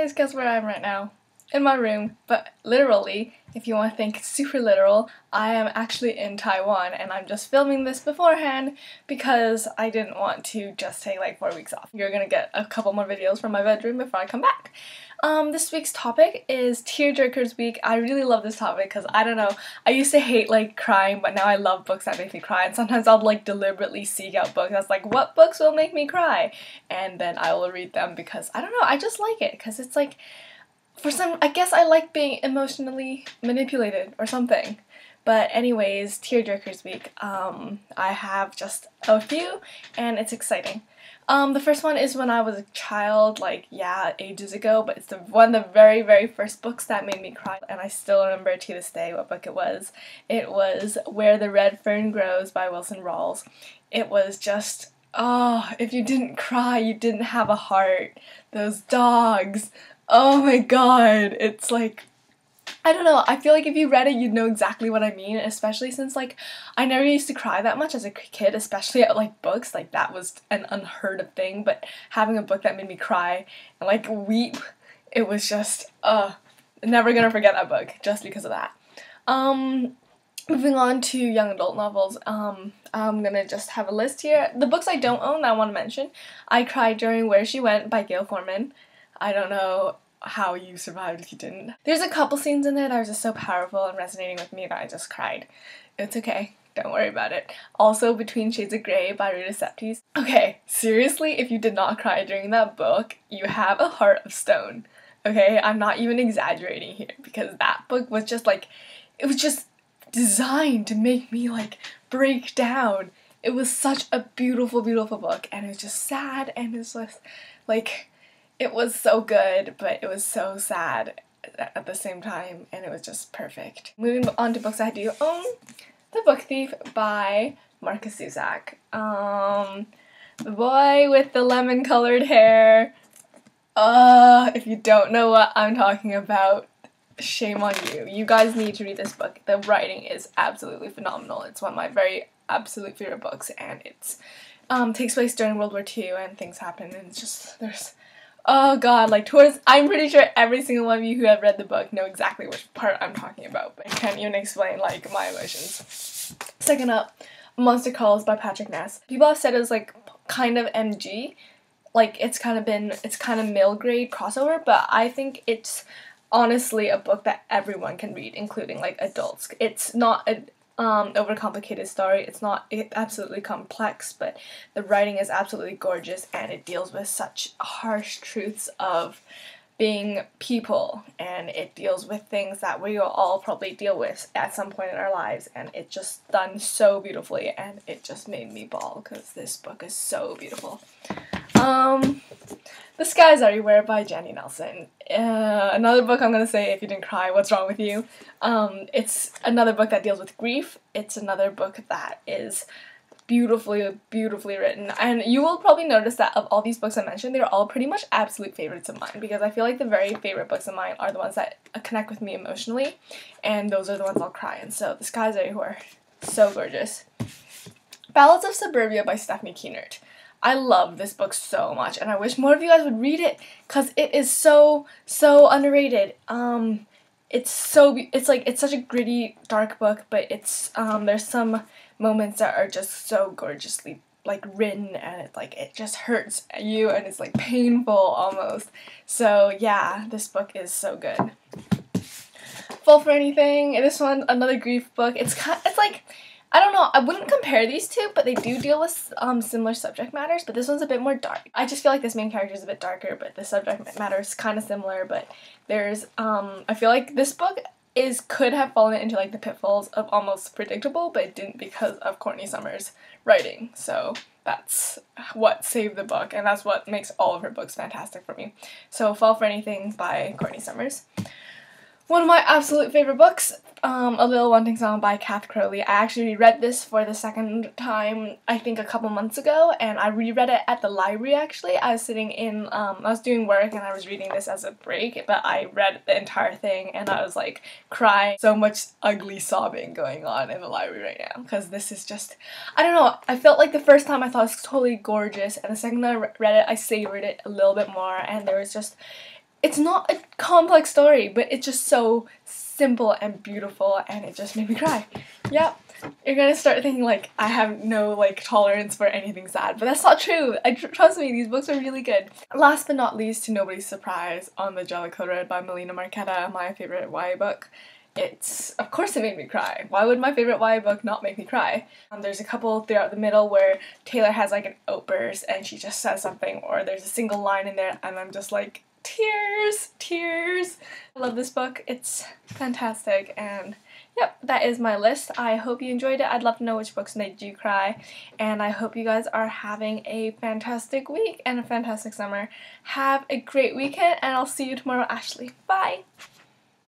guys, guess where I am right now? In my room, but literally, if you want to think super literal, I am actually in Taiwan and I'm just filming this beforehand because I didn't want to just take like 4 weeks off. You're gonna get a couple more videos from my bedroom before I come back. This week's topic is tearjerkers week. I really love this topic because I don't know, I used to hate like crying, but now I love books that make me cry, and sometimes I'll like deliberately seek out books that's like, what books will make me cry? And then I will read them because I don't know, I just like it because it's like, I guess I like being emotionally manipulated or something. But anyways, tearjerkers week, I have just a few and it's exciting. The first one is when I was a child, like, yeah, ages ago, but it's one of the very, very first books that made me cry, and I still remember to this day what book it was. It was Where the Red Fern Grows by Wilson Rawls. It was just, oh, if you didn't cry, you didn't have a heart. Those dogs. Oh my god, it's like, I don't know, I feel like if you read it, you'd know exactly what I mean, especially since, like, I never used to cry that much as a kid, especially at, like, books, like, that was an unheard of thing, but having a book that made me cry and, like, weep, it was just, never gonna forget that book, just because of that. Moving on to young adult novels, I'm gonna just have a list here. The books I don't own that I want to mention, I cried during Where She Went by Gail Forman. I don't know how you survived if you didn't. There's a couple scenes in there that are just so powerful and resonating with me that I just cried. It's okay. Don't worry about it. Also, Between Shades of Grey by Rita Septes. Okay, seriously, if you did not cry during that book, you have a heart of stone. Okay, I'm not even exaggerating here because that book was just like, it was just designed to make me like break down. It was such a beautiful, beautiful book, and it was just sad, and it was just like, it was so good, but it was so sad at the same time, and it was just perfect. Moving on to books I do own, The Book Thief by Marcus Zusak. The boy with the lemon-colored hair. If you don't know what I'm talking about, shame on you. You guys need to read this book. The writing is absolutely phenomenal. It's one of my very absolute favorite books, and it's takes place during World War II, and things happen, and it's just, oh god, like I'm pretty sure every single one of you who have read the book know exactly which part I'm talking about, but I can't even explain, like, my emotions. Second up, Monster Calls by Patrick Ness. People have said it was, like, kind of MG, like, it's kind of male grade crossover, but I think it's honestly a book that everyone can read, including, like, adults. It's not a overcomplicated story. It's not absolutely complex, but the writing is absolutely gorgeous, and it deals with such harsh truths of being people, and it deals with things that we will all probably deal with at some point in our lives, and it's just done so beautifully, and it just made me bawl because this book is so beautiful. The Sky's Everywhere by Jenny Nelson. Another book I'm going to say, if you didn't cry, what's wrong with you? It's another book that deals with grief. It's another book that is beautifully, beautifully written. And you will probably notice that of all these books I mentioned, they're all pretty much absolute favorites of mine, because I feel like the very favorite books of mine are the ones that connect with me emotionally, and those are the ones I'll cry in. So The Sky's Everywhere, so gorgeous. Ballads of Suburbia by Stephanie Keenert. I love this book so much, and I wish more of you guys would read it, because it is so, so underrated. It's such a gritty, dark book, but it's, there's some moments that are just so gorgeously, like, written, and it just hurts you, and it's, like, painful, almost. So, yeah, this book is so good. Fall for Anything, this one, another grief book. It's like, I don't know, I wouldn't compare these two, but they do deal with similar subject matters, but this one's a bit more dark. I just feel like this main character is a bit darker, but the subject matter is kind of similar, but there's, I feel like this book could have fallen into, like, the pitfalls of almost predictable, but it didn't because of Courtney Summers' writing, so that's what saved the book, and that's what makes all of her books fantastic for me. So, Fall for Anything by Courtney Summers. One of my absolute favorite books, A Little Wanting Song by Kath Crowley. I actually reread this for the second time, I think a couple months ago, and I reread it at the library, actually. I was sitting in, I was doing work, and I was reading this as a break, but I read the entire thing, and I was, like, crying. So much ugly sobbing going on in the library right now, because this is just, I don't know, I felt like the first time I thought it was totally gorgeous, and the second time I read it, I savored it a little bit more, and there was just, it's not a complex story, but it's just so simple and beautiful, and it just made me cry. Yep. You're gonna start thinking like I have no like tolerance for anything sad, but that's not true. Trust me, these books are really good. Last but not least, to nobody's surprise, On the Jellicoe Road by Melina Marchetta, my favorite YA book. Of course it made me cry. Why would my favorite YA book not make me cry? There's a couple throughout the middle where Taylor has like an outburst and she just says something, or there's a single line in there and I'm just like, tears, tears. I love this book. It's fantastic, and yep, that is my list. I hope you enjoyed it. I'd love to know which books made you cry, and I hope you guys are having a fantastic week and a fantastic summer. Have a great weekend, and I'll see you tomorrow, Ashley. Bye!